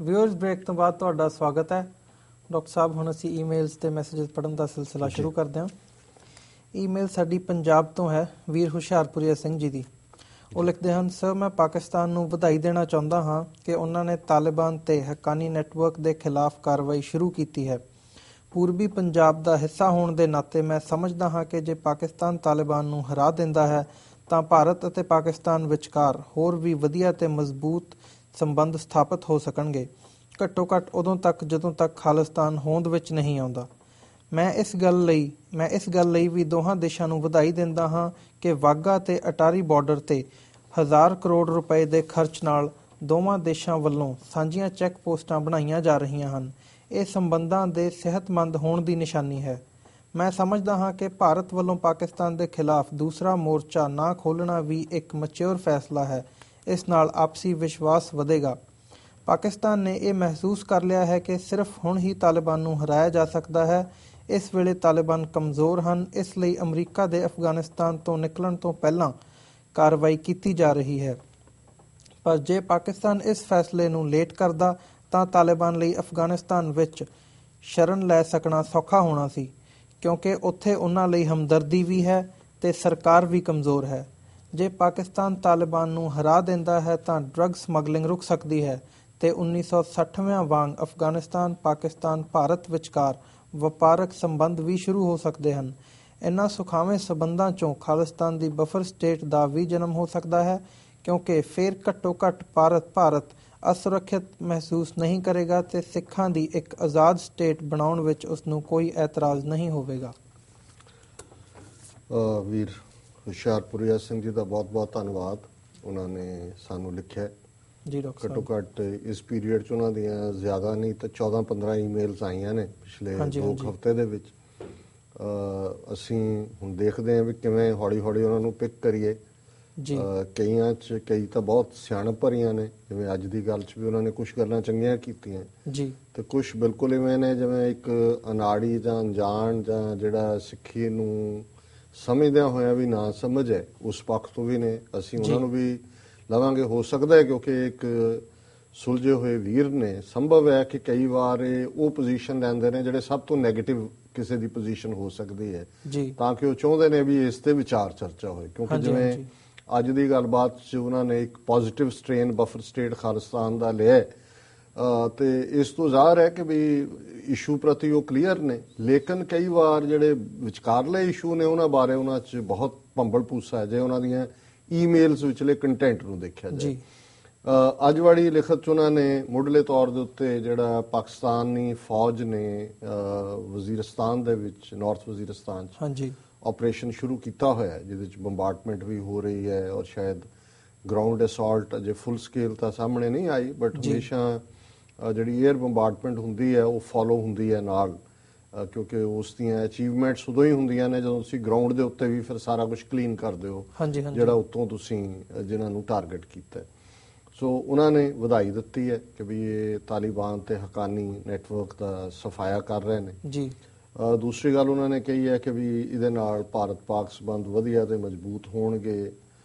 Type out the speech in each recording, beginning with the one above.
Viewers break तो बाद ਤੁਹਾਡਾ ਸਵਾਗਤ ਹੈ। ਡਾਕਟਰ ਸਾਹਿਬ ਹੁਣ ਅਸੀਂ ਈਮੇਲਸ ਤੇ ਮੈਸੇजेस ਪੜ੍ਹਨ ਦਾ ਸਿਲਸਿਲਾ ਸ਼ੁਰੂ ਕਰਦੇ ਹਾਂ। ਈਮੇਲ ਸਾਡੀ ਪੰਜਾਬ ਤੋਂ ਹੈ, ਵੀਰ ਹੁਸ਼ਿਆਰਪੁਰੀਆ ਸਿੰਘ ਜੀ ਦੀ। ਉਹ ਲਿਖਦੇ ਹਨ, ਸਰ ਮੈਂ ਪਾਕਿਸਤਾਨ ਨੂੰ ਵਧਾਈ ਦੇਣਾ ਚਾਹੁੰਦਾ ਹਾਂ ਕਿ ਉਹਨਾਂ ਨੇ ਤਾਲਿਬਾਨ ਤੇ ਹੱਕਾਨੀ ਨੈਟਵਰਕ ਦੇ ਖਿਲਾਫ ਕਾਰਵਾਈ ਸ਼ੁਰੂ ਕੀਤੀ ਹੈ। ਪੂਰਬੀ ਪੰਜਾਬ ਦਾ ਹਿੱਸਾ ਹੋਣ ਦੇ ਨਾਤੇ ਮੈਂ ਸਮਝਦਾ ਹਾਂ ਕਿ ਜੇ ਪਾਕਿਸਤਾਨ ਤਾਲਿਬਾਨ ਨੂੰ ਹਰਾ ਦਿੰਦਾ ਹੈ ਤਾਂ ਭਾਰਤ ਅਤੇ ਪਾਕਿਸਤਾਨ ਵਿਚਕਾਰ ਹੋਰ ਵੀ ਵਧੀਆ ਤੇ ਮਜ਼ਬੂਤ ਸੰਬੰਧ ਸਥਾਪਿਤ ਹੋ ਸਕਣਗੇ, ਘੱਟੋ ਘੱਟ ਉਦੋਂ ਤੱਕ ਜਦੋਂ ਤੱਕ ਖਾਲਿਸਤਾਨ ਹੋਂਦ ਵਿੱਚ ਨਹੀਂ ਆਉਂਦਾ। ਮੈਂ ਇਸ ਗੱਲ ਲਈ ਵੀ ਦੋਹਾਂ ਦੇਸ਼ਾਂ ਨੂੰ ਵਧਾਈ ਦਿੰਦਾ ਹਾਂ ਕਿ ਵਾਘਾ ਤੇ ਅਟਾਰੀ ਬਾਰਡਰ ਤੇ 1000 ਕਰੋੜ ਰੁਪਏ ਦੇ ਖਰਚ ਨਾਲ ਦੋਵਾਂ ਦੇਸ਼ਾਂ ਵੱਲੋਂ ਸਾਂਝੀਆਂ ਚੈੱਕ ਪੋਸਟਾਂ ਬਣਾਈਆਂ ਜਾ ਰਹੀਆਂ ਹਨ। ਇਹ ਸੰਬੰਧਾਂ ਦੇ ਸਿਹਤਮੰਦ ਹੋਣ ਦੀ ਨਿਸ਼ਾਨੀ ਹੈ। ਮੈਂ ਸਮਝਦਾ ਹਾਂ ਕਿ ਭਾਰਤ ਵੱਲੋਂ ਪਾਕਿਸਤਾਨ ਦੇ ਖਿਲਾਫ ਦੂਸਰਾ ਮੋਰਚਾ ਨਾ ਖੋਲ੍ਹਣਾ ਵੀ ਇੱਕ ਮੈਚੁਰ ਫੈਸਲਾ ਹੈ। ਇਸ ਨਾਲ ਆਪਸੀ ਵਿਸ਼ਵਾਸ ਵਧੇਗਾ। ਪਾਕਿਸਤਾਨ ਨੇ ਇਹ ਮਹਿਸੂਸ ਕਰ ਲਿਆ ਹੈ ਕਿ ਸਿਰਫ ਹੁਣ ਹੀ ਤਾਲਿਬਾਨ ਨੂੰ ਹਰਾਇਆ ਜਾ ਸਕਦਾ ਹੈ। ਇਸ ਵੇਲੇ ਤਾਲਿਬਾਨ ਕਮਜ਼ੋਰ ਹਨ, ਇਸ ਲਈ ਅਮਰੀਕਾ ਦੇ ਅਫਗਾਨਿਸਤਾਨ ਤੋਂ ਨਿਕਲਣ ਤੋਂ ਪਹਿਲਾਂ ਕਾਰਵਾਈ ਕੀਤੀ ਜਾ ਰਹੀ ਹੈ। ਪਰ ਜੇ ਪਾਕਿਸਤਾਨ ਇਸ ਫੈਸਲੇ ਨੂੰ ਲੇਟ ਕਰਦਾ ਤਾਂ ਤਾਲਿਬਾਨ ਲਈ ਅਫਗਾਨਿਸਤਾਨ ਵਿੱਚ ਸ਼ਰਨ ਲੈ ਸਕਣਾ ਸੌਖਾ ਹੋਣਾ ਸੀ, ਕਿਉਂਕਿ ਉੱਥੇ ਉਹਨਾਂ ਲਈ ਹਮਦਰਦੀ ਵੀ ਹੈ ਤੇ ਸਰਕਾਰ ਵੀ ਕਮਜ਼ੋਰ ਹੈ। ਜੇ ਪਾਕਿਸਤਾਨ ਤਾਲਿਬਾਨ ਨੂੰ ਹਰਾ ਦਿੰਦਾ ਹੈ ਤਾਂ ਡਰੱਗ ਸਮਗਲਿੰਗ ਰੁਕ ਸਕਦੀ ਹੈ ਤੇ 1960 ਵਾਂਗ ਅਫਗਾਨਿਸਤਾਨ, ਪਾਕਿਸਤਾਨ, ਭਾਰਤ ਵਿਚਕਾਰ ਵਪਾਰਕ ਸੰਬੰਧ ਵੀ ਸ਼ੁਰੂ ਹੋ ਸਕਦੇ ਹਨ। ਇਨ੍ਹਾਂ ਸੁਖਾਵੇਂ ਸੰਬੰਧਾਂ 'ਚੋਂ ਖਾਲਿਸਤਾਨ ਦੀ ਬਫਰ ਸਟੇਟ ਦਾ ਵੀ ਜਨਮ ਹੋ ਸਕਦਾ ਹੈ, ਕਿਉਂਕਿ ਫਿਰ ਘੱਟੋ ਘੱਟ ਭਾਰਤ ਅਸੁਰੱਖਿਅਤ ਮਹਿਸੂਸ ਨਹੀਂ ਕਰੇਗਾ ਤੇ ਸਿੱਖਾਂ ਦੀ ਇੱਕ ਆਜ਼ਾਦ ਸਟੇਟ ਬਣਾਉਣ ਵਿੱਚ ਉਸ ਨੂੰ ਕੋਈ ਐਤਰਾਜ਼ ਨਹੀਂ ਹੋਵੇਗਾ। ਵੀਰ ਹੁਸ਼ਿਆਰਪੁਰੀਆ ਸਿੰਘ ਜੀ ਦਾ ਬਹੁਤ-ਬਹੁਤ ਧੰਨਵਾਦ। ਉਹਨਾਂ ਨੇ ਸਾਨੂੰ ਲਿਖਿਆ ਜੀ ਡਾਕਟਰ ਸਾਹਿਬ। ਘੱਟੋ ਘੱਟ ਇਸ ਪੀਰੀਅਡ 'ਚ ਉਹਨਾਂ ਦੀਆਂ ਜ਼ਿਆਦਾ ਨਹੀਂ ਤਾਂ 14-15 ਈਮੇਲਸ ਆਈਆਂ ਨੇ ਪਿਛਲੇ 2 ਹਫ਼ਤੇ ਦੇ ਵਿੱਚ। ਅਸੀਂ ਹੁਣ ਦੇਖਦੇ ਹਾਂ ਵੀ ਕਿਵੇਂ ਹੌਲੀ-ਹੌਲੀ ਉਹਨਾਂ ਨੂੰ ਪਿਕ ਕਰੀਏ। ਕਈਆਂ 'ਚ ਕਈ ਤਾਂ ਬਹੁਤ ਸਿਆਣਪ ਭਰੀਆਂ ਨੇ, ਜਿਵੇਂ ਅੱਜ ਦੀ ਗੱਲ 'ਚ ਵੀ ਉਹਨਾਂ ਨੇ ਕੁਛ ਗੱਲਾਂ ਚੰਗੀਆਂ ਕੀਤੀਆਂ ਜੀ, ਤੇ ਕੁਛ ਬਿਲਕੁਲ ਇਵੇਂ ਨੇ ਜਿਵੇਂ ਇੱਕ ਅਨਾੜੀ ਜਾਂ ਅਣਜਾਣ ਜਾਂ ਜਿਹੜਾ ਸਿੱਖੀ ਨੂੰ ਸਮਝਦਿਆਂ ਹੋਇਆ ਵੀ ਨਾ ਸਮਝ ਹੈ, ਉਸ ਪੱਖ ਤੋਂ ਵੀ ਨੇ। ਅਸੀਂ ਉਹਨਾਂ ਨੂੰ ਵੀ ਲਵਾਂਗੇ। ਹੋ ਸਕਦਾ ਹੈ ਕਿਉਂਕਿ ਇੱਕ ਸੁਲਝੇ ਹੋਏ ਵੀਰ ਨੇ, ਸੰਭਵ ਹੈ ਕਿ ਕਈ ਵਾਰ ਉਹ ਪੋਜੀਸ਼ਨ ਲੈਂਦੇ ਨੇ ਜਿਹੜੇ ਸਭ ਤੋਂ ਨੈਗੇਟਿਵ ਕਿਸੇ ਦੀ ਪੋਜੀਸ਼ਨ ਹੋ ਸਕਦੀ ਹੈ, ਤਾਂ ਕਿ ਉਹ ਚਾਹੁੰਦੇ ਨੇ ਵੀ ਇਸ ਤੇ ਵਿਚਾਰ ਚਰਚਾ ਹੋਏ। ਕਿਉਂਕਿ ਜਿਵੇਂ ਅੱਜ ਦੀ ਗੱਲਬਾਤ 'ਚ ਉਹਨਾਂ ਨੇ ਇੱਕ positive strain buffer state Khalistan ਦਾ ਲਿਆ ਤੇ ਇਸ ਤੋਂ ਜ਼ਾਹਰ ਹੈ ਕਿ ਵੀ ਇਸ਼ੂ ਪ੍ਰਤੀ ਉਹ ਕਲੀਅਰ ਨੇ, ਲੇਕਿਨ ਕਈ ਵਾਰ ਜਿਹੜੇ ਵਿਚਕਾਰਲੇ ਇਸ਼ੂ ਨੇ ਉਹਨਾਂ ਬਾਰੇ ਉਹਨਾਂ 'ਚ ਬਹੁਤ ਭੰਬਲ ਭੂਸਾ ਹੈ ਜੇ ਉਹਨਾਂ ਦੀਆਂ ਈਮੇਲਸ ਵਿਚਲੇ ਕੰਟੈਂਟ ਨੂੰ ਦੇਖਿਆ ਜਾਏ। ਅੱਜ ਵਾਲੀ ਲਿਖਤ 'ਚ ਉਹਨਾਂ ਨੇ ਮੁੱਢਲੇ ਤੌਰ ਦੇ ਉੱਤੇ ਜਿਹੜਾ ਪਾਕਿਸਤਾਨੀ ਫੌਜ ਨੇ ਵਜ਼ੀਰਿਸਤਾਨ ਦੇ ਵਿੱਚ, ਨਾਰਥ ਵਜ਼ੀਰਿਸਤਾਨ 'ਚ ਆਪਰੇਸ਼ਨ ਸ਼ੁਰੂ ਕੀਤਾ ਹੋਇਆ, ਜਿਹਦੇ 'ਚ ਬੰਬਾਰਡਮੈਂਟ ਵੀ ਹੋ ਰਹੀ ਹੈ ਔਰ ਸ਼ਾਇਦ ਗਰਾਊਂਡ ਅਸੌਲਟ ਅਜੇ ਫੁੱਲ ਸਕੇਲ ਤਾਂ ਸਾਹਮਣੇ ਨਹੀਂ ਆਈ, ਬਟ ਹਮੇਸ਼ਾ ਜਿਹੜੀ ਏਅਰ ਬੰਬਾਰਡਮੈਂਟ ਹੁੰਦੀ ਹੈ ਉਹ ਫੋਲੋ ਹੁੰਦੀ ਹੈ ਨਾਲ, ਕਿਉਂਕਿ ਉਸ ਦੀਆਂ ਅਚੀਵਮੈਂਟਸ ਉਦੋਂ ਹੀ ਹੁੰਦੀਆਂ ਨੇ ਜਦੋਂ ਤੁਸੀਂ ਗਰਾਊਂਡ ਦੇ ਉੱਤੇ ਵੀ ਫਿਰ ਸਾਰਾ ਕੁਝ ਕਲੀਨ ਕਰਦੇ ਹੋ ਜਿਹੜਾ ਉੱਤੋਂ ਤੁਸੀਂ ਜਿਨ੍ਹਾਂ ਨੂੰ ਟਾਰਗੇਟ ਕੀਤਾ। ਸੋ ਉਹਨਾਂ ਨੇ ਵਧਾਈ ਦਿੱਤੀ ਹੈ ਕਿ ਵੀ ਇਹ ਤਾਲਿਬਾਨ ਤੇ ਹੱਕਾਨੀ ਨੈਟਵਰਕ ਦਾ ਸਫਾਇਆ ਕਰ ਰਹੇ ਨੇ। ਦੂਸਰੀ ਗੱਲ ਉਹਨਾਂ ਨੇ ਕਹੀ ਹੈ ਕਿ ਵੀ ਇਹਦੇ ਨਾਲ ਭਾਰਤ-ਪਾਕ ਸੰਬੰਧ ਵਧੀਆ ਤੇ ਮਜ਼ਬੂਤ ਹੋਣਗੇ।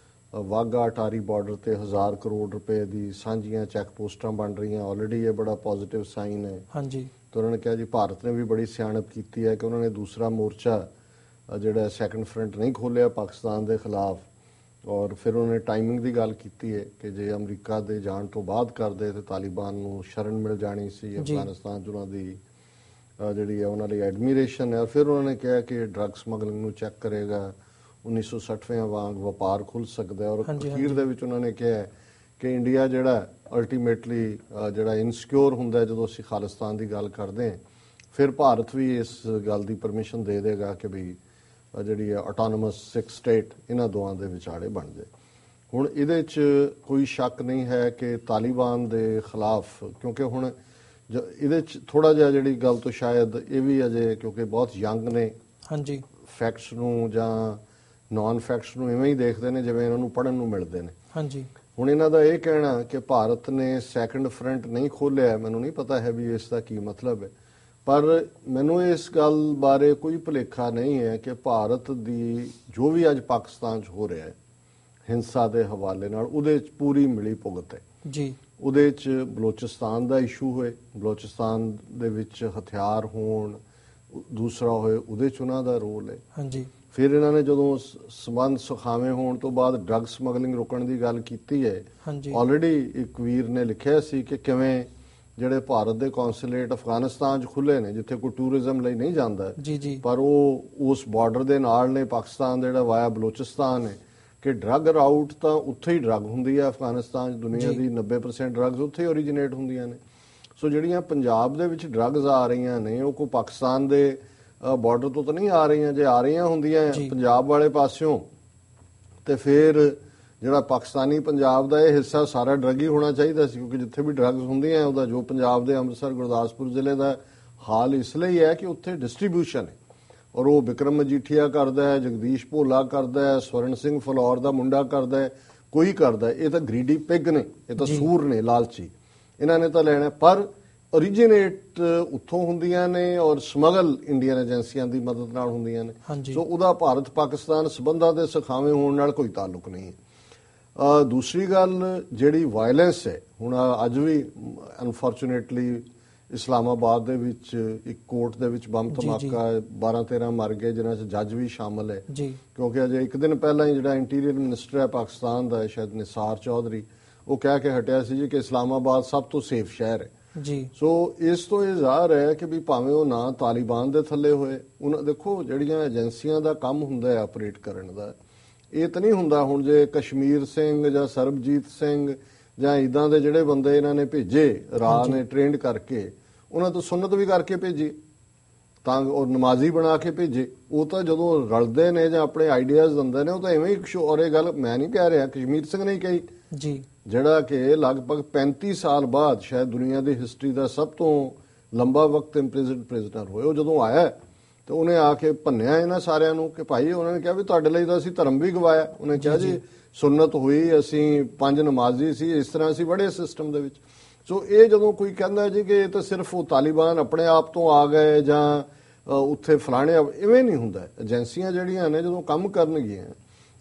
ਵਾਘਾ ਅਟਾਰੀ ਬਾਰਡਰ ਤੇ 1000 ਕਰੋੜ ਰੁਪਏ ਦੀ ਸਾਂਝੀਆਂ ਚੈੱਕ ਪੋਸਟਾਂ ਬਣ ਰਹੀਆਂ, ਆਲਰੇਡੀ ਇਹ ਬੜਾ ਪੋਜ਼ਿਟਿਵ ਸਾਈਨ ਹੈ। ਤਾਂ ਉਹਨਾਂ ਨੇ ਕਿਹਾ ਜੀ ਭਾਰਤ ਨੇ ਵੀ ਬੜੀ ਸਿਆਣਪ ਕੀਤੀ ਹੈ ਕਿ ਉਹਨਾਂ ਨੇ ਦੂਸਰਾ ਮੋਰਚਾ ਜਿਹੜਾ ਸੈਕੰਡ ਫਰੰਟ ਨਹੀਂ ਖੋਲ੍ਹਿਆ ਪਾਕਿਸਤਾਨ ਦੇ ਖਿਲਾਫ। ਔਰ ਫਿਰ ਉਹਨਾਂ ਨੇ ਟਾਈਮਿੰਗ ਦੀ ਗੱਲ ਕੀਤੀ ਹੈ ਕਿ ਜੇ ਅਮਰੀਕਾ ਦੇ ਜਾਣ ਤੋਂ ਬਾਅਦ ਕਰਦੇ ਤਾਂ ਤਾਲਿਬਾਨ ਨੂੰ ਸ਼ਰਨ ਮਿਲ ਜਾਣੀ ਸੀ। ਅਫਗਾਨਿਸਤਾਨ 'ਚ ਉਹਨਾਂ ਦੀ ਜਿਹੜੀ ਹੈ ਉਹਨਾਂ ਲਈ ਐਡਮੀਰੇਸ਼ਨ ਹੈ। ਫਿਰ ਉਹਨਾਂ ਨੇ ਕਿਹਾ ਕਿ ਡਰੱਗ ਸਮਗਲਿੰਗ ਨੂੰ ਚੈੱਕ ਕਰੇਗਾ, 1960 ਵਾਂਗ ਵਪਾਰ ਖੁੱਲ੍ਹ ਸਕਦਾ। ਔਰ ਅਖੀਰ ਦੇ ਵਿੱਚ ਉਹਨਾਂ ਨੇ ਕਿਹਾ ਕਿ ਇੰਡੀਆ ਜਿਹੜਾ ਅਲਟੀਮੇਟਲੀ ਜਿਹੜਾ ਇਨਸਿਕਿਉਰ ਹੁੰਦਾ ਜਦੋਂ ਅਸੀਂ ਖਾਲਿਸਤਾਨ ਦੀ ਗੱਲ ਕਰਦੇ ਹਾਂ, ਫਿਰ ਭਾਰਤ ਵੀ ਇਸ ਗੱਲ ਦੀ ਪਰਮਿਸ਼ਨ ਦੇ ਦੇਗਾ ਕਿ ਵੀ ਜਿਹੜੀ ਆਟੋਨੋਮਸ 6 ਸਟੇਟ ਇਹਨਾਂ ਦੋਵਾਂ ਦੇ ਵਿਚਾਲੇ ਬਣ ਜਾਏ। ਹੁਣ ਇਹਦੇ 'ਚ ਕੋਈ ਸ਼ੱਕ ਨਹੀਂ ਹੈ ਕਿ ਤਾਲਿਬਾਨ ਦੇ ਖਿਲਾਫ, ਕਿਉਂਕਿ ਹੁਣ ਇਹਦੇ 'ਚ ਥੋੜ੍ਹਾ ਜਿਹਾ ਜਿਹੜੀ ਗੱਲ ਤੋਂ ਸ਼ਾਇਦ ਇਹ ਵੀ ਅਜੇ ਕਿਉਂਕਿ ਬਹੁਤ ਯੰਗ ਨੇ, ਫੈਕਟਸ ਨੂੰ ਜਾਂ ਨਾਨ ਫੈਕਟਸ ਨੂੰ ਇਵੇਂ ਹੀ ਦੇਖਦੇ ਨੇ ਜਿਵੇਂ ਇਹਨਾਂ ਨੂੰ ਪੜ੍ਹਨ ਨੂੰ ਮਿਲਦੇ ਨੇ। ਹੁਣ ਇਹਨਾਂ ਦਾ ਇਹ ਕਹਿਣਾ ਕਿ ਭਾਰਤ ਨੇ ਸੈਕੰਡ ਫਰੰਟ ਨਹੀਂ ਖੋਲ੍ਹਿਆ, ਮੈਨੂੰ ਨਹੀਂ ਪਤਾ ਹੈ ਵੀ ਇਸ ਦਾ ਕੀ ਮਤਲਬ ਹੈ, ਪਰ ਮੈਨੂੰ ਇਸ ਗੱਲ ਬਾਰੇ ਕੋਈ ਭੁਲੇਖਾ ਨਹੀਂ ਹੈ ਕਿ ਭਾਰਤ ਦੀ ਜੋ ਵੀ ਅੱਜ ਪਾਕਿਸਤਾਨ 'ਚ ਹੋ ਰਿਹਾ ਹੈ ਹਿੰਸਾ ਦੇ ਹਵਾਲੇ ਨਾਲ, ਉਹਦੇ 'ਚ ਪੂਰੀ ਮਿਲੀ ਭੁਗਤ ਹੈ। ਉਹਦੇ 'ਚ ਬਲੋਚਿਸਤਾਨ ਦਾ ਇਸ਼ੂ ਹੋਏ, ਬਲੋਚਿਸਤਾਨ ਦੇ ਵਿੱਚ ਹਥਿਆਰ ਹੋਣ, ਦੂਸਰਾ ਹੋਏ ਉਹਦੇ 'ਚ ਉਹਨਾਂ ਦਾ ਰੋਲ ਹੈ। ਹਾਂਜੀ। ਫਿਰ ਇਹਨਾਂ ਨੇ ਜਦੋਂ ਸਬੰਧ ਸੁਖਾਵੇਂ ਹੋਣ ਤੋਂ ਬਾਅਦ ਡਰੱਗ ਸਮਗਲਿੰਗ ਰੋਕਣ ਦੀ ਗੱਲ ਕੀਤੀ ਹੈ। ਹਾਂਜੀ। ਆਲਰੇਡੀ ਇੱਕ ਵੀਰ ਨੇ ਲਿਖਿਆ ਸੀ ਕਿ ਕਿਵੇਂ ਜਿਹੜੇ ਭਾਰਤ ਦੇ ਕੌਂਸੂਲੇਟ ਅਫਗਾਨਿਸਤਾਨ 'ਚ ਖੁੱਲੇ ਨੇ, ਜਿੱਥੇ ਕੋਈ ਟੂਰਿਜ਼ਮ ਲਈ ਨਹੀਂ ਜਾਂਦਾ, ਪਰ ਉਹ ਉਸ ਬਾਰਡਰ ਦੇ ਨਾਲ ਨੇ ਪਾਕਿਸਤਾਨ ਦਾ ਜਿਹੜਾ ਵਾਇਆ ਬਲੋਚਿਸਤਾਨ ਹੈ, ਕਿ ਡਰੱਗ ਰਾਊਟ ਤਾਂ ਉੱਥੇ ਹੀ ਡਰੱਗ ਹੁੰਦੀ ਹੈ ਅਫਗਾਨਿਸਤਾਨ 'ਚ। ਦੁਨੀਆ ਦੀ 90% ਡਰੱਗਸ ਉੱਥੇ ਹੀ ਓਰੀਜੀਨੇਟ ਹੁੰਦੀਆਂ ਨੇ। ਸੋ ਜਿਹੜੀਆਂ ਪੰਜਾਬ ਦੇ ਵਿੱਚ ਡਰੱਗਸ ਆ ਰਹੀਆਂ ਨੇ ਉਹ ਕੋਈ ਪਾਕਿਸਤਾਨ ਦੇ ਬਾਰਡਰ ਤੋਂ ਤਾਂ ਨਹੀਂ ਆ ਰਹੀਆਂ। ਜੇ ਆ ਰਹੀਆਂ ਹੁੰਦੀਆਂ ਪੰਜਾਬ ਵਾਲੇ ਪਾਸਿਓਂ ਤੇ ਫਿਰ ਜਿਹੜਾ ਪਾਕਿਸਤਾਨੀ ਪੰਜਾਬ ਦਾ ਇਹ ਹਿੱਸਾ ਸਾਰਾ ਡਰੱਗ ਹੀ ਹੋਣਾ ਚਾਹੀਦਾ ਸੀ, ਕਿਉਂਕਿ ਜਿੱਥੇ ਵੀ ਡਰੱਗਸ ਹੁੰਦੀਆਂ ਉਹਦਾ ਜੋ ਪੰਜਾਬ ਦੇ ਅੰਮ੍ਰਿਤਸਰ ਗੁਰਦਾਸਪੁਰ ਜ਼ਿਲ੍ਹੇ ਦਾ ਹਾਲ ਇਸ ਲਈ ਹੈ ਕਿ ਉੱਥੇ ਡਿਸਟ੍ਰੀਬਿਊਸ਼ਨ ਹੈ, ਔਰ ਉਹ ਵਿਕਰਮ ਮਜੀਠੀਆ ਕਰਦਾ ਹੈ, ਜਗਦੀਸ਼ ਭੋਲਾ ਕਰਦਾ ਹੈ, ਸਵਰਨ ਸਿੰਘ ਫਲੌਰ ਦਾ ਮੁੰਡਾ ਕਰਦਾ ਹੈ, ਕੋਈ ਕਰਦਾ। ਇਹ ਤਾਂ ਗ੍ਰੀਡੀ ਪਿਗ ਨੇ, ਇਹ ਤਾਂ ਸੂਰ ਨੇ, ਲਾਲਚੀ, ਇਹਨਾਂ ਨੇ ਤਾਂ ਲੈਣਾ। ਪਰ ਓਰੀਜਿਨੇਟ ਉੱਥੋਂ ਹੁੰਦੀਆਂ ਨੇ ਔਰ ਸਮਗਲ ਇੰਡੀਅਨ ਏਜੰਸੀਆਂ ਦੀ ਮਦਦ ਨਾਲ ਹੁੰਦੀਆਂ ਨੇ। ਸੋ ਉਹਦਾ ਭਾਰਤ ਪਾਕਿਸਤਾਨ ਸਬੰਧਾਂ ਦੇ ਸੁਖਾਵੇਂ ਹੋਣ ਨਾਲ ਕੋਈ ਤਾਲੁਕ ਨਹੀਂ ਹੈ। ਦੂਸਰੀ ਗੱਲ ਜਿਹੜੀ ਵਾਇਲੈਂਸ ਹੈ, ਹੁਣ ਅੱਜ ਵੀ ਅਨਫੋਰਚੂਨੇਟਲੀ ਇਸਲਾਮਾਬਾਦ ਦੇ ਵਿੱਚ ਇੱਕ ਕੋਰਟ ਦੇ ਵਿੱਚ ਬੰਬ ਧਮਾਕਾ, 12-13 ਮਰ ਗਏ, ਜਿਨ੍ਹਾਂ 'ਚ ਜੱਜ ਵੀ ਸ਼ਾਮਲ ਹੈ। ਕਿਉਂਕਿ ਅਜੇ ਇੱਕ ਦਿਨ ਪਹਿਲਾਂ ਹੀ ਜਿਹੜਾ ਇੰਟੀਰੀਅਰ ਮਿਨਿਸਟਰ ਹੈ ਪਾਕਿਸਤਾਨ ਦਾ, ਸ਼ਾਇਦ ਨਿਸਾਰ ਚੌਧਰੀ, ਉਹ ਕਹਿ ਕੇ ਹਟਿਆ ਸੀ ਜੀ ਕਿ ਇਸਲਾਮਾਬਾਦ ਸਭ ਤੋਂ ਸੇਫ ਸ਼ਹਿਰ ਹੈ। ਸੋ ਇਸ ਤੋਂ ਇਹ ਜ਼ਾਹਰ ਹੈ ਕਿ ਵੀ ਭਾਵੇਂ ਉਹ ਨਾ ਤਾਲਿਬਾਨ ਦੇ ਥੱਲੇ ਹੋਏ, ਉਹਨਾਂ ਦੇਖੋ ਜਿਹੜੀਆਂ ਏਜੰਸੀਆਂ ਦਾ ਕੰਮ ਹੁੰਦਾ ਹੈ ਆਪਰੇਟ ਕਰਨ ਦਾ, ਇਹ ਤਾਂ ਨਹੀਂ ਹੁੰਦਾ ਹੁਣ ਜੇ ਕਸ਼ਮੀਰ ਸਿੰਘ ਜਾਂ ਸਰਬਜੀਤ ਸਿੰਘ ਜਾਂ ਇੱਦਾਂ ਦੇ ਜਿਹੜੇ ਬੰਦੇ ਇਹਨਾਂ ਨੇ ਭੇਜੇ, ਰਾਹ ਨੇ ਟ੍ਰੇਨਡ ਕਰਕੇ, ਉਹਨਾਂ ਤੋਂ ਸੁਨਨਤ ਵੀ ਕਰਕੇ ਭੇਜੀ ਤਾਂ ਉਹ ਨਮਾਜ਼ੀ ਬਣਾ ਕੇ ਭੇਜੇ। ਉਹ ਤਾਂ ਜਦੋਂ ਰਲਦੇ ਨੇ ਜਾਂ ਆਪਣੇ ਆਈਡੀਆਜ਼ ਦਿੰਦੇ ਨੇ ਉਹ ਤਾਂ ਐਵੇਂ ਹੀ। ਔਰ ਇਹ ਗੱਲ ਮੈਂ ਨਹੀਂ ਕਹਿ ਰਿਹਾ, ਕਸ਼ਮੀਰ ਸਿੰਘ ਨੇ ਕਹੀ, ਜਿਹੜਾ ਕਿ ਲਗਭਗ 35 ਸਾਲ ਬਾਅਦ ਸ਼ਾਇਦ ਦੁਨੀਆ ਦੀ ਹਿਸਟਰੀ ਦਾ ਸਭ ਤੋਂ ਲੰਬਾ ਵਕਤ ਇੰਪ੍ਰਿਜ਼ਨਡ ਪ੍ਰਿਜ਼ਨਰ ਹੋਇਆ। ਉਹ ਜਦੋਂ ਆਇਆ ਤੇ ਉਹਨੇ ਆ ਕੇ ਭੰਨਿਆ ਇਹਨਾਂ ਸਾਰਿਆਂ ਨੂੰ ਕਿ ਭਾਈ, ਉਹਨਾਂ ਨੇ ਕਿਹਾ ਵੀ ਤੁਹਾਡੇ ਲਈ ਤਾਂ ਅਸੀਂ ਧਰਮ ਵੀ ਗਵਾਇਆ। ਉਹਨੇ ਕਿਹਾ ਜੀ ਸੁਨਨਤ ਹੋਈ, ਅਸੀਂ 5 ਨਮਾਜ਼ੀ ਸੀ, ਇਸ ਤਰ੍ਹਾਂ ਅਸੀਂ ਬੜੇ ਸਿਸਟਮ ਦੇ ਵਿੱਚ। ਸੋ ਇਹ ਜਦੋਂ ਕੋਈ ਕਹਿੰਦਾ ਜੀ ਕਿ ਇਹ ਤਾਂ ਸਿਰਫ ਉਹ ਤਾਲਿਬਾਨ ਆਪਣੇ ਆਪ ਤੋਂ ਆ ਗਏ ਜਾਂ ਉੱਥੇ ਫਲਾਣੇ, ਇਵੇਂ ਨਹੀਂ ਹੁੰਦਾ। ਏਜੰਸੀਆਂ ਜਿਹੜੀਆਂ ਨੇ ਜਦੋਂ ਕੰਮ ਕਰਨਗੀਆਂ,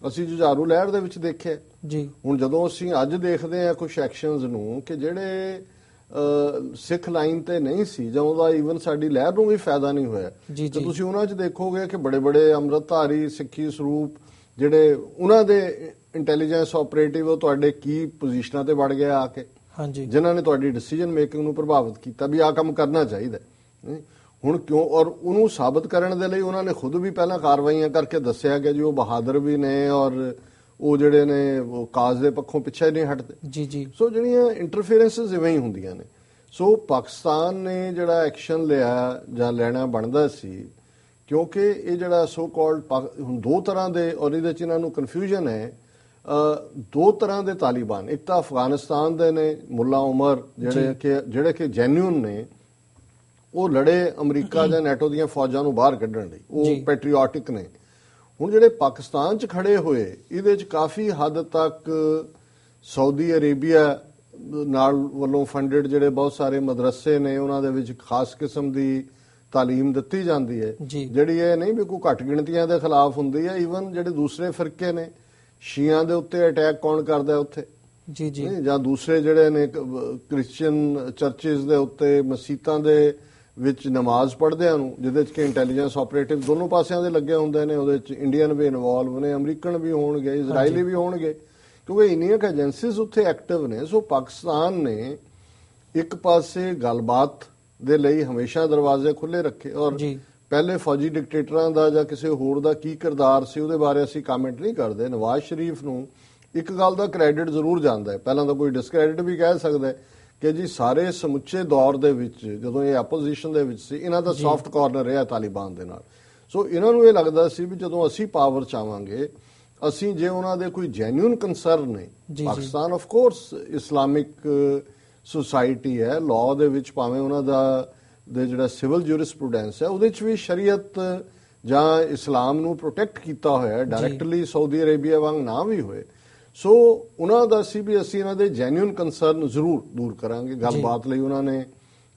ਅਸੀਂ ਜੁਝਾਰੂ ਲਹਿਰ ਦੇ ਵਿੱਚ ਦੇਖਿਆ ਜੀ। ਹੁਣ ਜਦੋਂ ਅਸੀਂ ਅੱਜ ਦੇਖਦੇ ਹਾਂ ਕੁਝ ਐਕਸ਼ਨਸ ਨੂੰ ਕਿ ਜਿਹੜੇ ਸਿੱਖ ਲਾਈਨ ਤੇ ਨਹੀਂ ਸੀ, ਜਾਂ ਉਹਦਾ ਈਵਨ ਸਾਡੀ ਲਹਿਰ ਨੂੰ ਵੀ ਫਾਇਦਾ ਨਹੀਂ ਹੋਇਆ, ਤੇ ਤੁਸੀਂ ਉਹਨਾਂ 'ਚ ਦੇਖੋਗੇ ਕਿ ਬੜੇ ਬੜੇ ਅੰਮ੍ਰਿਤਧਾਰੀ ਸਿੱਖੀ ਸਰੂਪ ਜਿਹੜੇ ਉਹਨਾਂ ਦੇ ਇੰਟੈਲੀਜੈਂਸ ਆਪਰੇਟਿਵ, ਉਹ ਤੁਹਾਡੇ ਕੀ ਪੋਜੀਸ਼ਨਾਂ ਤੇ ਵੜ ਗਏ ਆ ਕੇ, ਜਿਨ੍ਹਾਂ ਨੇ ਤੁਹਾਡੀ ਡਿਸੀਜਨ ਮੇਕਿੰਗ ਨੂੰ ਪ੍ਰਭਾਵਿਤ ਕੀਤਾ ਵੀ ਆਹ ਕੰਮ ਕਰਨਾ ਚਾਹੀਦਾ। ਹੁਣ ਕਿਉਂ? ਔਰ ਉਹਨੂੰ ਸਾਬਤ ਕਰਨ ਦੇ ਲਈ ਉਹਨਾਂ ਨੇ ਖੁਦ ਵੀ ਪਹਿਲਾਂ ਕਾਰਵਾਈਆਂ ਕਰਕੇ ਦੱਸਿਆ ਕਿ ਜੀ ਉਹ ਬਹਾਦਰ ਵੀ ਨੇ ਔਰ ਉਹ ਜਿਹੜੇ ਨੇ ਉਹ ਕਾਜ਼ ਦੇ ਪੱਖੋਂ ਪਿੱਛੇ ਨਹੀਂ ਹਟਦੇ। ਸੋ ਜਿਹੜੀਆਂ ਇੰਟਰਫੇਰੈਂਸਿਸ ਇਵੇਂ ਹੀ ਹੁੰਦੀਆਂ ਨੇ। ਸੋ ਪਾਕਿਸਤਾਨ ਨੇ ਜਿਹੜਾ ਐਕਸ਼ਨ ਲਿਆ ਜਾਂ ਲੈਣਾ ਬਣਦਾ ਸੀ, ਕਿਉਂਕਿ ਇਹ ਜਿਹੜਾ ਸੋ ਕਾਲਡ ਹੁਣ ਦੋ ਤਰ੍ਹਾਂ ਦੇ, ਔਰ ਇਹਦੇ 'ਚ ਇਹਨਾਂ ਨੂੰ ਕਨਫਿਊਜ਼ਨ ਹੈ, ਦੋ ਤਰ੍ਹਾਂ ਦੇ ਤਾਲਿਬਾਨ। ਇੱਕ ਤਾਂ ਅਫਗਾਨਿਸਤਾਨ ਦੇ ਨੇ ਮੁੱਲਾ ਉਮਰ, ਜਿਹੜੇ ਕਿ ਜੈਨੂਇਨ ਨੇ, ਉਹ ਲੜੇ ਅਮਰੀਕਾ ਜਾਂ ਨੈਟੋ ਦੀਆਂ ਫੌਜਾਂ ਨੂੰ ਬਾਹਰ ਕੱਢਣ ਲਈ, ਉਹ ਪੈਟਰੀਓਟਿਕ ਨੇ। ਹੁਣ ਜਿਹੜੇ ਪਾਕਿਸਤਾਨ 'ਚ ਖੜੇ ਹੋਏ, ਇਹਦੇ 'ਚ ਕਾਫੀ ਹੱਦ ਤੱਕ ਸਾਊਦੀ ਅਰੇਬੀਆ ਨਾਲ ਵੱਲੋਂ ਫੰਡਡ ਜਿਹੜੇ ਬਹੁਤ ਸਾਰੇ ਮਦਰਸੇ ਨੇ, ਉਹਨਾਂ ਦੇ ਵਿੱਚ ਖਾਸ ਕਿਸਮ ਦੀ ਤਾਲੀਮ ਦਿੱਤੀ ਜਾਂਦੀ ਹੈ, ਜਿਹੜੀ ਇਹ ਨਹੀਂ ਵੀ ਕੋਈ ਘੱਟ ਗਿਣਤੀਆਂ ਦੇ ਖਿਲਾਫ ਹੁੰਦੀ ਹੈ। ਈਵਨ ਜਿਹੜੇ ਦੂਸਰੇ ਫਿਰਕੇ ਨੇ, ਸ਼ੀਆਂ ਦੇ ਉੱਤੇ ਅਟੈਕ ਕੌਣ ਕਰਦਾ ਉੱਥੇ, ਜਾਂ ਦੂਸਰੇ ਜਿਹੜੇ ਨੇ ਕ੍ਰਿਸਚੀਅਨ ਚਰਚਿਸ ਦੇ ਉੱਤੇ, ਮਸੀਤਾਂ ਦੇ ਵਿੱਚ ਨਮਾਜ਼ ਪੜ੍ਹਦਿਆਂ ਨੂੰ, ਜਿਹਦੇ 'ਚ ਕਿ ਇੰਟੈਲੀਜੈਂਸ ਆਪਰੇਟਿਵ ਦੋਨੋਂ ਪਾਸਿਆਂ ਦੇ ਲੱਗੇ ਹੁੰਦੇ ਨੇ, ਉਹਦੇ 'ਚ ਇੰਡੀਅਨ ਵੀ ਇਨਵੋਲਵ ਨੇ, ਅਮਰੀਕਨ ਵੀ ਹੋਣਗੇ, ਇਜ਼ਰਾਈਲੀ ਵੀ ਹੋਣਗੇ, ਕਿਉਂਕਿ ਇੰਨੀਆਂ ਕੁ ਏਜੰਸੀਜ਼ ਉੱਥੇ ਐਕਟਿਵ ਨੇ। ਸੋ ਪਾਕਿਸਤਾਨ ਨੇ ਇੱਕ ਪਾਸੇ ਗੱਲਬਾਤ ਦੇ ਲਈ ਹਮੇਸ਼ਾ ਦਰਵਾਜ਼ੇ ਖੁੱਲੇ ਰੱਖੇ, ਔਰ ਪਹਿਲੇ ਫੌਜੀ ਡਿਕਟੇਟਰਾਂ ਦਾ ਜਾਂ ਕਿਸੇ ਹੋਰ ਦਾ ਕੀ ਕਿਰਦਾਰ ਸੀ ਉਹਦੇ ਬਾਰੇ ਅਸੀਂ ਕਮੈਂਟ ਨਹੀਂ ਕਰਦੇ। ਨਵਾਜ਼ ਸ਼ਰੀਫ ਨੂੰ ਇੱਕ ਗੱਲ ਦਾ ਕ੍ਰੈਡਿਟ ਜ਼ਰੂਰ ਜਾਂਦਾ ਹੈ, ਪਹਿਲਾਂ ਤਾਂ ਕੋਈ ਡਿਸਕ੍ਰੈਡਿਟ ਵੀ ਕਹਿ ਸਕਦਾ ਹੈ ਕਿ ਜੀ ਸਾਰੇ ਸਮੁੱਚੇ ਦੌਰ ਦੇ ਵਿੱਚ ਜਦੋਂ ਇਹ ਆਪੋਜੀਸ਼ਨ ਦੇ ਵਿੱਚ ਸੀ, ਇਹਨਾਂ ਦਾ ਸੌਫਟ ਕਾਰਨਰ ਰਿਹਾ ਤਾਲਿਬਾਨ ਦੇ ਨਾਲ। ਸੋ ਇਹਨਾਂ ਨੂੰ ਇਹ ਲੱਗਦਾ ਸੀ ਵੀ ਜਦੋਂ ਅਸੀਂ ਪਾਵਰ 'ਚ ਆਵਾਂਗੇ, ਅਸੀਂ ਜੇ ਉਹਨਾਂ ਦੇ ਕੋਈ ਜੈਨੂਇਨ ਕੰਸਰਨ ਨੇ, Pakistan of course Islamic society ਹੈ, ਲਾਅ ਦੇ ਵਿੱਚ ਭਾਵੇਂ ਉਹਨਾਂ ਦਾ ਜਿਹੜਾ ਸਿਵਲ ਜੂਰਿਸਪ੍ਰੂਡੈਂਸ ਹੈ ਉਹਦੇ 'ਚ ਵੀ ਸ਼ਰੀਅਤ ਜਾਂ ਇਸਲਾਮ ਨੂੰ ਪ੍ਰੋਟੈਕਟ ਕੀਤਾ ਹੋਇਆ, ਡਾਇਰੈਕਟਲੀ ਸਾਊਦੀ ਅਰੇਬੀਆ ਵਾਂਗ ਨਾ ਵੀ ਹੋਏ। ਸੋ ਉਹਨਾਂ ਦਾ ਸੀ ਵੀ ਅਸੀਂ ਇਹਨਾਂ ਦੇ ਜੈਨੂਇਨ ਕੰਸਰਨ ਜ਼ਰੂਰ ਦੂਰ ਕਰਾਂਗੇ। ਗੱਲਬਾਤ ਲਈ ਉਹਨਾਂ ਨੇ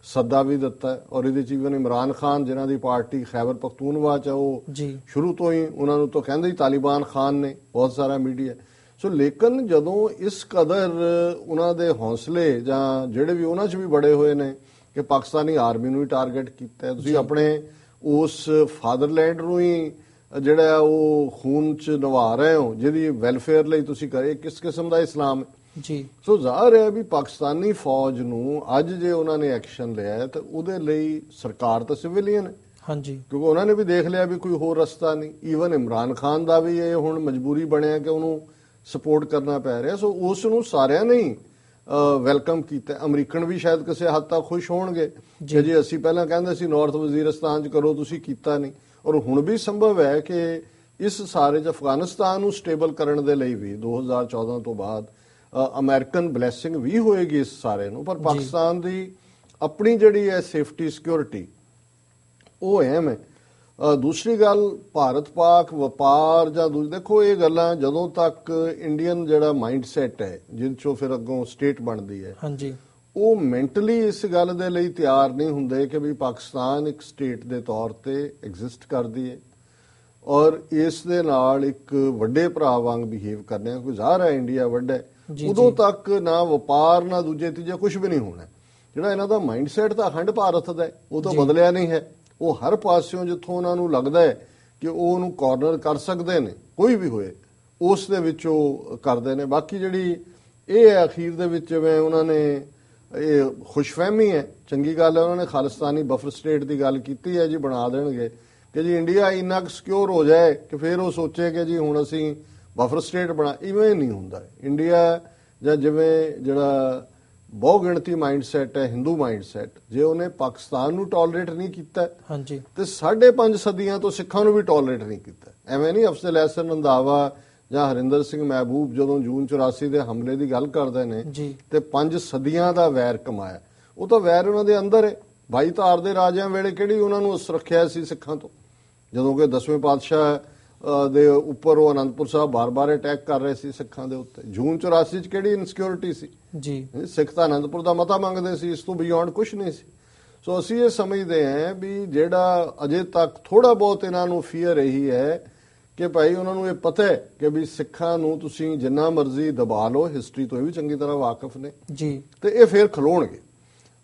ਸੱਦਾ ਵੀ ਦਿੱਤਾ, ਔਰ ਇਹਦੇ 'ਚ ਇਵਨ ਇਮਰਾਨ ਖਾਨ ਜਿਨ੍ਹਾਂ ਦੀ ਪਾਰਟੀ ਖੈਬਰ ਪਖਤੂਨਵਾ 'ਚ, ਉਹ ਸ਼ੁਰੂ ਤੋਂ ਹੀ ਉਹਨਾਂ ਨੂੰ ਤਾਂ ਕਹਿੰਦੇ ਹੀ ਤਾਲਿਬਾਨ ਖਾਨ ਨੇ, ਬਹੁਤ ਸਾਰਾ ਮੀਡੀਆ। ਸੋ ਲੇਕਿਨ ਜਦੋਂ ਇਸ ਕਦਰ ਉਹਨਾਂ ਦੇ ਹੌਸਲੇ ਜਾਂ ਜਿਹੜੇ ਵੀ ਉਹਨਾਂ 'ਚ ਵੀ ਬੜੇ ਹੋਏ ਨੇ ਕਿ ਪਾਕਿਸਤਾਨੀ ਆਰਮੀ ਨੂੰ ਹੀ ਟਾਰਗੇਟ ਕੀਤਾ, ਤੁਸੀਂ ਆਪਣੇ ਉਸ ਫਾਦਰਲੈਂਡ ਨੂੰ ਹੀ ਜਿਹੜਾ ਉਹ ਖੂਨ 'ਚ ਨਵਾ ਰਹੇ ਹੋ, ਜਿਹਦੀ ਵੈਲਫੇਅਰ ਲਈ ਤੁਸੀਂ ਕਰੇ, ਕਿਸ ਕਿਸਮ ਦਾ ਇਸਲਾਮ ਹੈ ਜੀ। ਸੋ ਜ਼ਾਹਰ ਹੈ ਵੀ ਪਾਕਿਸਤਾਨੀ ਫੌਜ ਨੂੰ ਅੱਜ ਜੇ ਉਹਨਾਂ ਨੇ ਐਕਸ਼ਨ ਲਿਆ ਤਾਂ ਉਹਦੇ ਲਈ ਸਰਕਾਰ ਤਾਂ ਸਿਵਿਲੀਅਨ ਹੈ, ਹਾਂਜੀ, ਕਿਉਂਕਿ ਉਹਨਾਂ ਨੇ ਵੀ ਦੇਖ ਲਿਆ ਵੀ ਕੋਈ ਹੋਰ ਰਸਤਾ ਨਹੀਂ। ਈਵਨ ਇਮਰਾਨ ਖਾਨ ਦਾ ਵੀ ਇਹ ਹੁਣ ਮਜਬੂਰੀ ਬਣਿਆ ਕਿ ਉਹਨੂੰ ਸਪੋਰਟ ਕਰਨਾ ਪੈ ਰਿਹਾ। ਸੋ ਉਸ ਨੂੰ ਸਾਰਿਆਂ ਨੇ ਹੀ ਵੈਲਕਮ ਕੀਤਾ। ਅਮਰੀਕਨ ਵੀ ਸ਼ਾਇਦ ਕਿਸੇ ਹੱਦ ਤੱਕ ਖੁਸ਼ ਹੋਣਗੇ ਕਿ ਜੀ ਅਸੀਂ ਪਹਿਲਾਂ ਕਹਿੰਦੇ ਸੀ ਨਾਰਥ ਵਜ਼ੀਰਿਸਤਾਨ 'ਚ ਕਰੋ, ਤੁਸੀਂ ਕੀਤਾ ਨਹੀਂ। ਔਰ ਹੁਣ ਵੀ ਸੰਭਵ ਹੈ ਕਿ ਇਸ ਸਾਰੇ 'ਚ ਅਫਗਾਨਿਸਤਾਨ ਨੂੰ ਸਟੇਬਲ ਕਰਨ ਦੇ ਲਈ ਵੀ 2014 ਤੋਂ ਬਾਅਦ ਅਮਰੀਕਨ ਬਲੇਸਿੰਗ ਵੀ ਹੋਏਗੀ ਇਸ ਸਾਰੇ ਨੂੰ। ਪਰ ਪਾਕਿਸਤਾਨ ਦੀ ਆਪਣੀ ਜਿਹੜੀ ਹੈ ਸੇਫਟੀ ਸਿਕਿਉਰਿਟੀ ਉਹ ਅਹਿਮ ਹੈ। ਦੂਸਰੀ ਗੱਲ, ਭਾਰਤ ਪਾਕ ਵਪਾਰ ਜਾਂ ਦੇਖੋ ਇਹ ਗੱਲਾਂ ਜਦੋਂ ਤੱਕ ਇੰਡੀਅਨ ਜਿਹੜਾ ਮਾਈਂਡ ਸੈਟ ਹੈ ਜਿਹਦੇ 'ਚੋਂ ਫਿਰ ਅੱਗੋਂ ਸਟੇਟ ਬਣਦੀ ਹੈ, ਹਾਂਜੀ, ਉਹ ਮੈਂਟਲੀ ਇਸ ਗੱਲ ਦੇ ਲਈ ਤਿਆਰ ਨਹੀਂ ਹੁੰਦੇ ਕਿ ਵੀ ਪਾਕਿਸਤਾਨ ਇੱਕ ਸਟੇਟ ਦੇ ਤੌਰ ਤੇ ਐਗਜ਼ਿਸਟ ਕਰਦੀ ਹੈ ਔਰ ਇਸ ਦੇ ਨਾਲ ਇੱਕ ਵੱਡੇ ਭਰਾ ਵਾਂਗ ਬਿਹੇਵ ਕਰਨੇ ਆ। ਕੋਈ ਜ਼ਾਹਰ ਹੈ ਇੰਡੀਆ ਵੱਡਾ ਹੈ, ਉਦੋਂ ਤੱਕ ਨਾ ਵਪਾਰ ਨਾ ਦੂਜੇ ਤੀਜੇ ਕੁਝ ਵੀ ਨਹੀਂ ਹੋਣਾ। ਜਿਹੜਾ ਇਹਨਾਂ ਦਾ ਮਾਈਂਡ ਸੈਟ ਤਾਂ ਅਖੰਡ ਭਾਰਤ ਦਾ ਉਹ ਤਾਂ ਬਦਲਿਆ ਨਹੀਂ ਹੈ। ਉਹ ਹਰ ਪਾਸਿਓਂ ਜਿੱਥੋਂ ਉਹਨਾਂ ਨੂੰ ਲੱਗਦਾ ਹੈ ਕਿ ਉਹ ਉਹਨੂੰ ਕਾਰਨਰ ਕਰ ਸਕਦੇ ਨੇ, ਕੋਈ ਵੀ ਹੋਏ, ਉਸ ਦੇ ਵਿੱਚ ਉਹ ਕਰਦੇ ਨੇ। ਬਾਕੀ ਜਿਹੜੀ ਇਹ ਹੈ ਅਖੀਰ ਦੇ ਵਿੱਚ ਜਿਵੇਂ ਉਹਨਾਂ ਨੇ ਇਹ ਖੁਸ਼ਫਹਿਮੀ ਹੈ, ਚੰਗੀ ਗੱਲ ਹੈ, ਉਹਨਾਂ ਨੇ ਖਾਲਿਸਤਾਨੀ ਬਫਰ ਸਟੇਟ ਦੀ ਗੱਲ ਕੀਤੀ ਹੈ ਜੀ, ਬਣਾ ਦੇਣਗੇ ਕਿ ਜੀ ਇੰਡੀਆ ਇੰਨਾ ਕੁ ਸਿਕਿਉਰ ਹੋ ਜਾਏ ਕਿ ਫਿਰ ਉਹ ਸੋਚੇ ਕਿ ਜੀ ਹੁਣ ਅਸੀਂ ਬਫਰ ਸਟੇਟ ਬਣਾ। ਇਵੇਂ ਨਹੀਂ ਹੁੰਦਾ। ਇੰਡੀਆ ਜਾਂ ਜਿਵੇਂ ਜਿਹੜਾ ਬਹੁ ਗਿਣਤੀ ਮਾਈਂਡ ਸੈਟ ਹੈ, ਹਿੰਦੂ ਮਾਈਂਡ ਸੈਟ, ਜੇ ਉਹਨੇ ਪਾਕਿਸਤਾਨ ਨੂੰ ਟੋਲਰੇਟ ਨਹੀਂ ਕੀਤਾ ਹਾਂਜੀ, ਤੇ 5.5 ਸਦੀਆਂ ਤੋਂ ਸਿੱਖਾਂ ਨੂੰ ਵੀ ਟੋਲਰੇਟ ਨਹੀਂ ਕੀਤਾ। ਐਵੇਂ ਨਹੀਂ ਅਫਜ਼ਲ ਅਹਿਸਨ ਰੰਧਾਵਾ ਜਾਂ ਹਰਿੰਦਰ ਸਿੰਘ ਮਹਿਬੂਬ ਜਦੋਂ ਜੂਨ 84 ਦੇ ਹਮਲੇ ਦੀ ਗੱਲ ਕਰਦੇ ਨੇ ਤੇ 5 ਸਦੀਆਂ ਦਾ ਵੈਰ ਕਮਾਇਆ, ਉਹ ਤਾਂ ਵੈਰ ਉਹਨਾਂ ਦੇ ਅੰਦਰ ਹੈ। ਭਾਈ ਤਾਰ ਦੇ ਰਾਜਿਆਂ ਵੇਲੇ ਕਿਹੜੀ ਉਹਨਾਂ ਨੂੰ ਸੁਰੱਖਿਆ ਸੀ ਸਿੱਖਾਂ ਤੋਂ, ਜਦੋਂ ਕਿ 10ਵੇਂ ਪਾਤਸ਼ਾਹ ਦੇ ਉੱਪਰ ਉਹ ਅਨੰਦਪੁਰ ਸਾਹਿਬ ਬਾਰ-ਬਾਰ ਅਟੈਕ ਕਰ ਰਹੇ ਸੀ ਸਿੱਖਾਂ ਦੇ ਉੱਤੇ। ਜੂਨ 84 'ਚ ਕਿਹੜੀ ਇਨਸਿਕਿਉਰਿਟੀ ਸੀ ਜੀ? ਸਿੱਖ ਤਾਂ ਅਨੰਦਪੁਰ ਦਾ ਮਤਾ ਮੰਗਦੇ ਸੀ, ਇਸ ਤੋਂ ਬਿਯੋਂਡ ਕੁਝ ਨਹੀਂ ਸੀ। ਸੋ ਅਸੀਂ ਇਹ ਸਮਝਦੇ ਹਾਂ ਵੀ ਜਿਹੜਾ ਅਜੇ ਤੱਕ ਥੋੜਾ ਬਹੁਤ ਇਹਨਾਂ ਨੂੰ ਫੀਅਰ ਰਹੀ ਹੈ ਕਿ ਭਾਈ ਉਹਨਾਂ ਨੂੰ ਇਹ ਪਤਾ ਹੈ ਕਿ ਵੀ ਸਿੱਖਾਂ ਨੂੰ ਤੁਸੀਂ ਜਿੰਨਾ ਮਰਜ਼ੀ ਦਬਾ ਲਓ, ਹਿਸਟਰੀ ਤੋਂ ਇਹ ਵੀ ਚੰਗੀ ਤਰ੍ਹਾਂ ਵਾਕਿਫ ਨੇ ਜੀ, ਤੇ ਇਹ ਫੇਰ ਖਲੋਣਗੇ।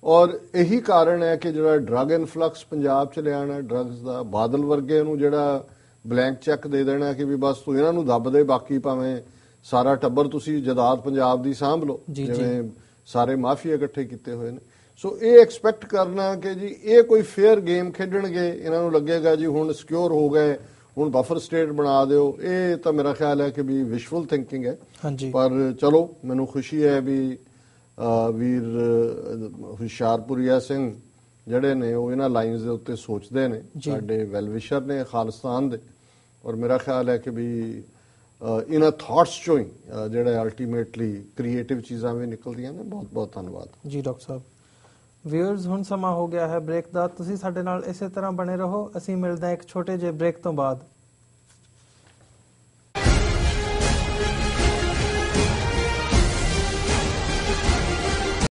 ਔਰ ਇਹੀ ਕਾਰਨ ਹੈ ਕਿ ਜਿਹੜਾ ਡਰੱਗ ਇਨਫਲਕਸ ਪੰਜਾਬ 'ਚ ਲਿਆਣਾ ਡਰੱਗਸ ਦਾ, ਬਾਦਲ ਵਰਗੇ ਨੂੰ ਜਿਹੜਾ ਬਲੈਂਕ ਚੈੱਕ ਦੇ ਦੇਣਾ ਕਿ ਵੀ ਬਸ ਤੂੰ ਇਹਨਾਂ ਨੂੰ ਦੱਬ ਦੇ, ਬਾਕੀ ਭਾਵੇਂ ਸਾਰਾ ਟੱਬਰ ਤੁਸੀਂ ਜਾਇਦਾਦ ਪੰਜਾਬ ਦੀ ਸਾਂਭ ਲਓ, ਜਿਵੇਂ ਸਾਰੇ ਮਾਫੀਆ ਇਕੱਠੇ ਕੀਤੇ ਹੋਏ ਨੇ। ਸੋ ਇਹ ਐਕਸਪੈਕਟ ਕਰਨਾ ਕਿ ਜੀ ਇਹ ਕੋਈ ਫੇਅਰ ਗੇਮ ਖੇਡਣਗੇ, ਇਹਨਾਂ ਨੂੰ ਲੱਗੇਗਾ ਜੀ ਹੁਣ ਸਿਕਿਉਰ ਹੋ ਗਏ, ਹੁਣ ਬਫਰ ਸਟੇਟ ਬਣਾ ਦਿਓ, ਇਹ ਤਾਂ ਮੇਰਾ ਖਿਆਲ ਹੈ ਕਿ ਵੀ ਵਿਸ਼ਫੁਲ ਥਿੰਕਿੰਗ ਹੈ। ਪਰ ਚਲੋ ਮੈਨੂੰ ਖੁਸ਼ੀ ਹੈ ਵੀ ਵੀਰ ਹੁਸ਼ਿਆਰਪੁਰੀਆ ਸਿੰਘ ਜਿਹੜੇ ਨੇ ਉਹ ਇਹਨਾਂ ਲਾਈਨਸ ਦੇ ਉੱਤੇ ਸੋਚਦੇ ਨੇ, ਸਾਡੇ ਵੈਲਵਿਸ਼ਰ ਨੇ ਖਾਲਿਸਤਾਨ ਦੇ। ਔਰ ਮੇਰਾ ਖਿਆਲ ਹੈ ਕਿ ਵੀ ਇਹਨਾਂ ਥਾਟਸ ਚੋਂ ਹੀ ਜਿਹੜਾ ਅਲਟੀਮੇਟਲੀ ਕ੍ਰੀਏਟਿਵ ਚੀਜ਼ਾਂ ਵੀ ਨਿਕਲਦੀਆਂ ਨੇ। ਬਹੁਤ ਬਹੁਤ ਧੰਨਵਾਦ ਜੀ ਡਾਕਟਰ ਸਾਹਿਬ। ਵਿਊਅਰਸ, ਹੁਣ ਸਮਾਂ ਹੋ ਗਿਆ ਹੈ ਬ੍ਰੇਕ ਦਾ। ਤੁਸੀਂ ਸਾਡੇ ਨਾਲ ਇਸੇ ਤਰ੍ਹਾਂ ਬਣੇ ਰਹੋ। ਅਸੀਂ ਮਿਲਦੇ ਹਾਂ ਇੱਕ ਛੋਟੇ ਜਿਹੇ ਬ੍ਰੇਕ ਤੋਂ ਬਾਅਦ।